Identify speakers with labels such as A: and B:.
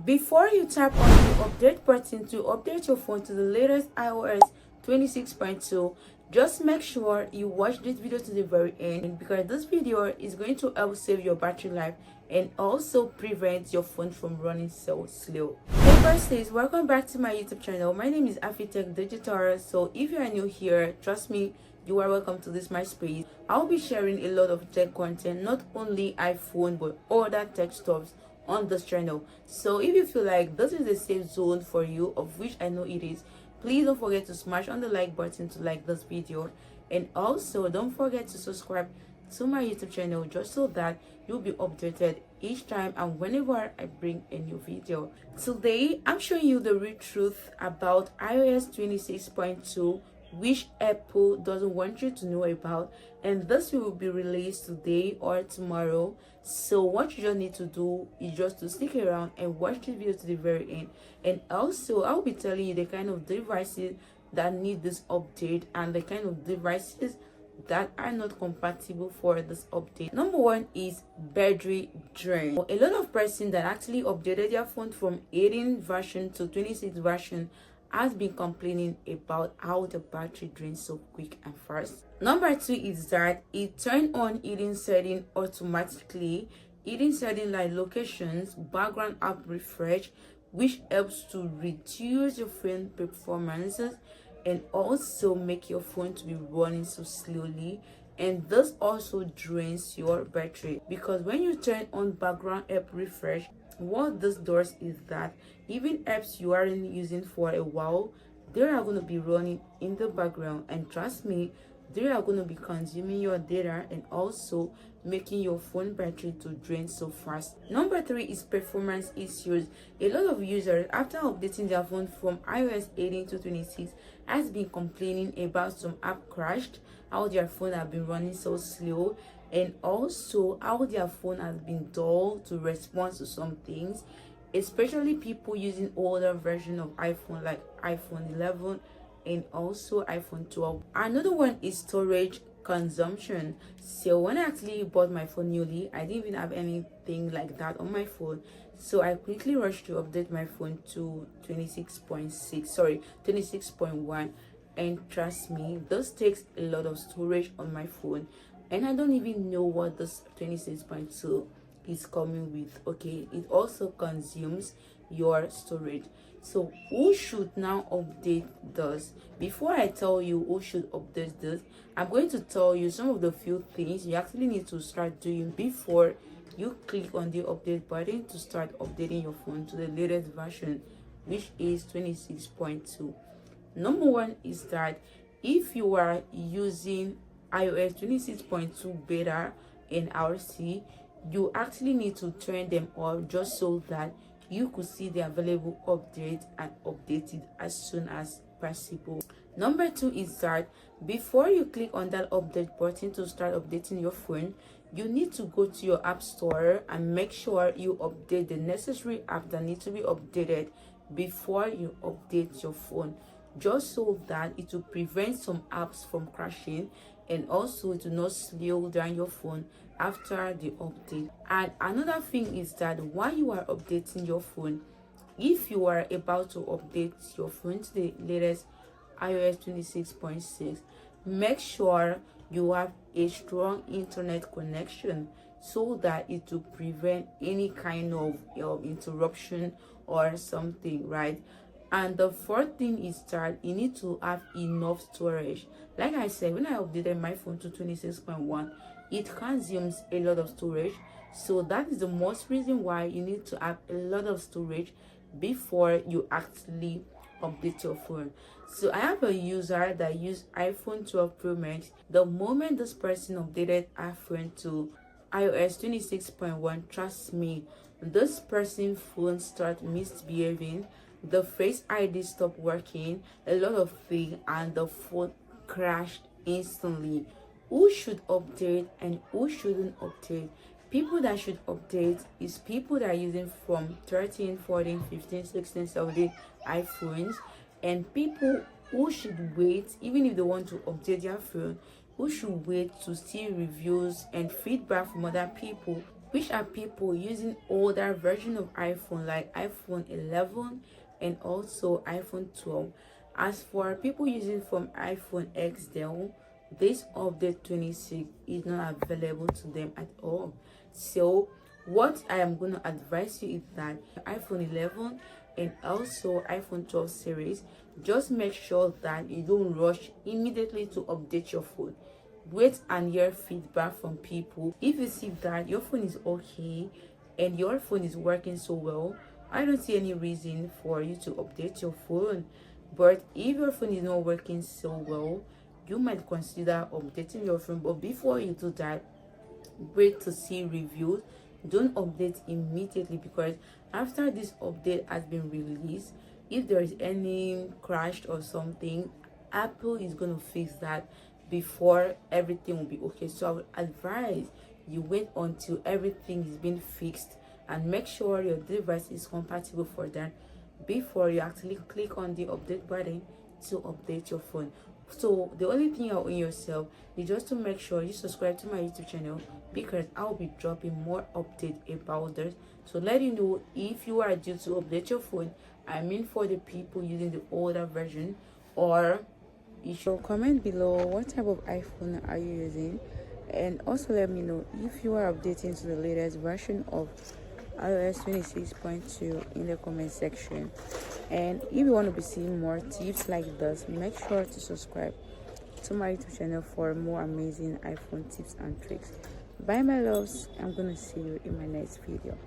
A: Before you tap on the update button to update your phone to the latest iOS 26.2, just make sure you watch this video to the very end, because this video is going to help save your battery life and also prevent your phone from running so slow. Hey guys, welcome back to my YouTube channel. My name is Afitech Digital. So if you are new here, trust me, you are welcome to this my space. I'll be sharing a lot of tech content, not only iPhone but other tech stuffs on this channel. So if you feel like this is a safe zone for you, of which I know it is, please don't forget to smash on the like button to like this video, and also don't forget to subscribe to my YouTube channel just so that you'll be updated each time and whenever I bring a new video. Today I'm showing you the real truth about iOS 26.2, which Apple doesn't want you to know about, and this will be released today or tomorrow. So what you just need to do is just to stick around and watch this video to the very end, and also I'll be telling you the kind of devices that need this update and the kind of devices that are not compatible for this update. Number one is battery drain. A lot of persons that actually updated their phone from 18 version to 26 version has been complaining about how the battery drains so quick and fast. Number two is that it turned on hidden setting automatically. Hidden setting like locations, background app refresh, which helps to reduce your phone performances and also make your phone to be running so slowly. And this also drains your battery, because when you turn on background app refresh, what this does is that even apps you aren't using for a while, they are going to be running in the background, and trust me, they are going to be consuming your data and also making your phone battery to drain so fast. Number three is performance issues. A lot of users, after updating their phone from iOS 18 to 26, has been complaining about some app crashed, how their phone have been running so slow, and also how their phone has been dull to respond to some things, especially people using older version of iPhone like iPhone 11 and also iPhone 12. Another one is storage consumption. So when I actually bought my phone newly, I didn't even have anything like that on my phone, so I quickly rushed to update my phone to 26.1, and trust me, this takes a lot of storage on my phone, and I don't even know what this 26.2 is coming with. Okay, it also consumes your storage. So who should now update this? Before I tell you who should update this, I'm going to tell you some of the few things you actually need to start doing before you click on the update button to start updating your phone to the latest version, which is 26.2. Number one is that if you are using iOS 26.2 beta and RC, you actually need to turn them off just so that you could see the available update and update it as soon as possible. Number two is that before you click on that update button to start updating your phone, you need to go to your app store and make sure you update the necessary app that need to be updated before you update your phone, just so that it will prevent some apps from crashing, and also it will not slow down your phone after the update. And another thing is that while you are updating your phone, if you are about to update your phone to the latest iOS 26.6, make sure you have a strong internet connection so that it will prevent any kind of interruption or something, right? And the fourth thing is that you need to have enough storage. Like I said, when I updated my phone to 26.1, it consumes a lot of storage. So that is the most reason why you need to have a lot of storage before you actually update your phone. So I have a user that used iPhone 12 Pro Max. The moment this person updated iPhone to iOS 26.1, trust me, this person's phone start misbehaving. The Face ID stopped working, a lot of things, and the phone crashed instantly. Who should update and who shouldn't update? People that should update is people that are using from 13, 14, 15, 16, 17 iPhones, and people who should wait, even if they want to update their phone, who should wait to see reviews and feedback from other people which are people using older version of iPhone like iPhone 11 and also iPhone 12. As for people using from iPhone XL, this update 26 is not available to them at all. So what I am going to advise you is that iPhone 11 and also iPhone 12 series, just make sure that you don't rush immediately to update your phone. Wait and hear feedback from people. If you see that your phone is okay and your phone is working so well, I don't see any reason for you to update your phone. But if your phone is not working so well, you might consider updating your phone. But before you do that, wait to see reviews. Don't update immediately, because after this update has been released, if there is any crash or something, Apple is going to fix that before everything will be okay. So I would advise you wait until everything is being fixed and make sure your device is compatible for that before you actually click on the update button to update your phone. So the only thing you owe yourself is just to make sure you subscribe to my YouTube channel, because I'll be dropping more updates about this. So let you know if you are due to update your phone, I mean for the people using the older version, or you should comment below what type of iPhone are you using, and also let me know if you are updating to the latest version of iOS 26.2 in the comment section. And if you want to be seeing more tips like this, make sure to subscribe to my YouTube channel for more amazing iPhone tips and tricks. Bye my loves, I'm gonna see you in my next video.